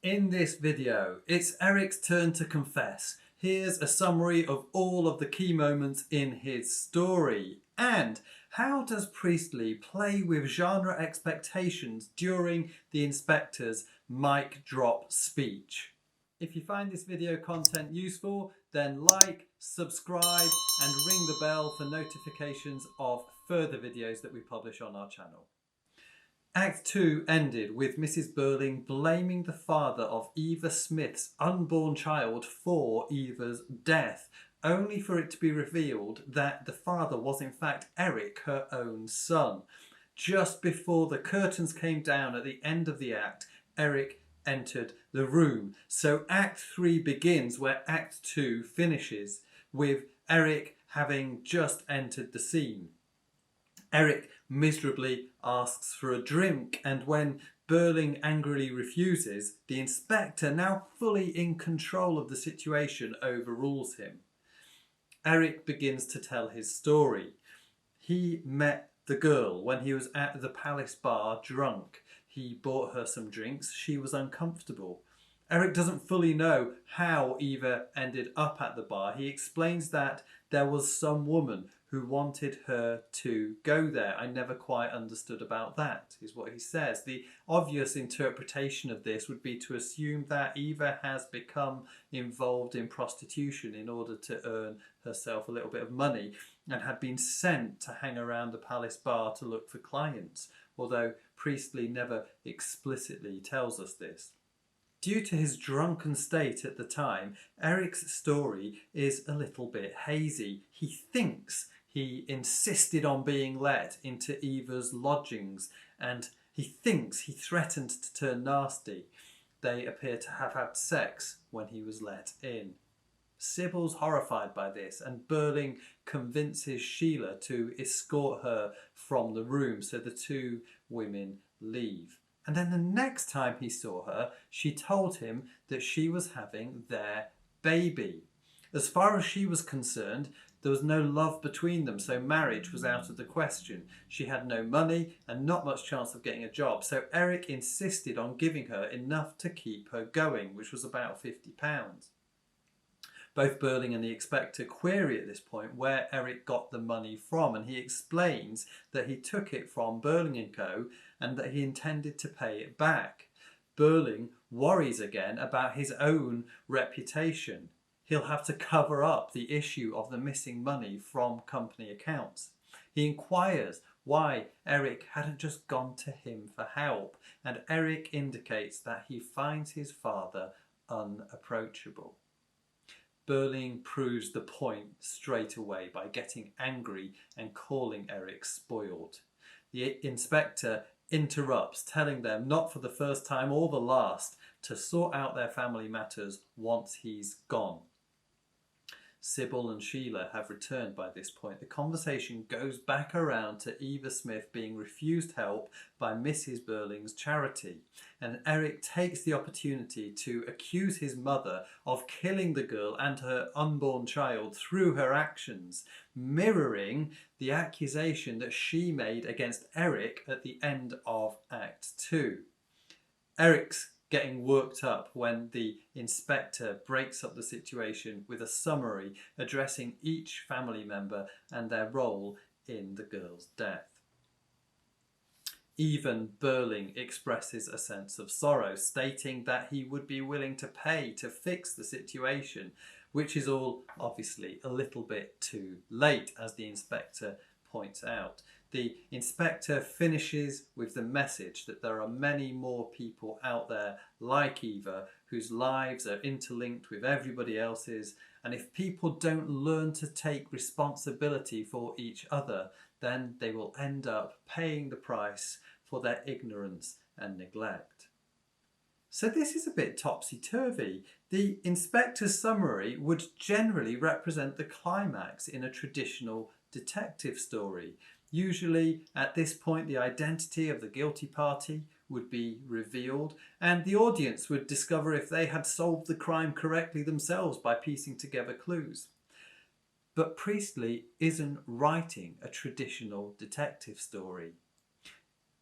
In this video, it's Eric's turn to confess. Here's a summary of all of the key moments in his story. And how does Priestley play with genre expectations during the inspector's mic drop speech? If you find this video content useful, then like, subscribe and ring the bell for notifications of further videos that we publish on our channel. Act 2 ended with Mrs. Birling blaming the father of Eva Smith's unborn child for Eva's death, only for it to be revealed that the father was in fact Eric, her own son. Just before the curtains came down at the end of the act, Eric entered the room. So Act 3 begins where Act 2 finishes, with Eric having just entered the scene. Eric miserably asks for a drink, and when Birling angrily refuses, the inspector, now fully in control of the situation, overrules him. Eric begins to tell his story. He met the girl when he was at the Palace bar drunk. He bought her some drinks. She was uncomfortable. Eric doesn't fully know how Eva ended up at the bar. He explains that there was some woman who wanted her to go there. I never quite understood about that, is what he says. The obvious interpretation of this would be to assume that Eva has become involved in prostitution in order to earn herself a little bit of money and had been sent to hang around the Palace bar to look for clients, although Priestley never explicitly tells us this. Due to his drunken state at the time, Eric's story is a little bit hazy. He thinks he insisted on being let into Eva's lodgings, and he thinks he threatened to turn nasty. They appear to have had sex when he was let in. Sybil's horrified by this, and Birling convinces Sheila to escort her from the room, so the two women leave. And then the next time he saw her, she told him that she was having their baby. As far as she was concerned, there was no love between them, so marriage was out of the question. She had no money and not much chance of getting a job, so Eric insisted on giving her enough to keep her going, which was about £50. Both Birling and the inspector query at this point where Eric got the money from, and he explains that he took it from Birling & Co. and that he intended to pay it back. Birling worries again about his own reputation. He'll have to cover up the issue of the missing money from company accounts. He inquires why Eric hadn't just gone to him for help, and Eric indicates that he finds his father unapproachable. Birling proves the point straight away by getting angry and calling Eric spoiled. The inspector interrupts, telling them, not for the first time or the last, to sort out their family matters once he's gone. Sybil and Sheila have returned by this point. The conversation goes back around to Eva Smith being refused help by Mrs. Birling's charity, and Eric takes the opportunity to accuse his mother of killing the girl and her unborn child through her actions, mirroring the accusation that she made against Eric at the end of Act 2. Eric's getting worked up when the inspector breaks up the situation with a summary addressing each family member and their role in the girl's death. Even Birling expresses a sense of sorrow, stating that he would be willing to pay to fix the situation, which is all obviously a little bit too late, as the inspector points out. The inspector finishes with the message that there are many more people out there like Eva whose lives are interlinked with everybody else's, and if people don't learn to take responsibility for each other, then they will end up paying the price for their ignorance and neglect. So this is a bit topsy-turvy. The inspector's summary would generally represent the climax in a traditional detective story. Usually at this point the identity of the guilty party would be revealed, and the audience would discover if they had solved the crime correctly themselves by piecing together clues. But Priestley isn't writing a traditional detective story.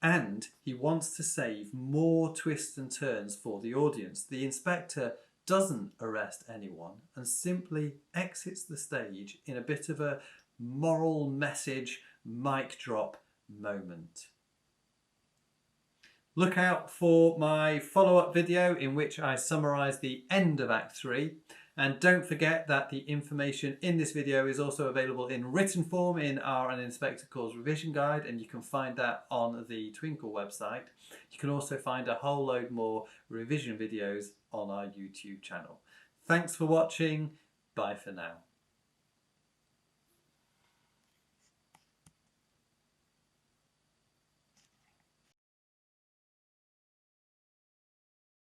and he wants to save more twists and turns for the audience. The inspector doesn't arrest anyone and simply exits the stage in a bit of a moral message mic drop moment. Look out for my follow-up video in which I summarise the end of Act 3. And don't forget that the information in this video is also available in written form in our An Inspector Calls revision guide, and you can find that on the Twinkle website. You can also find a whole load more revision videos on our YouTube channel. Thanks for watching. Bye for now.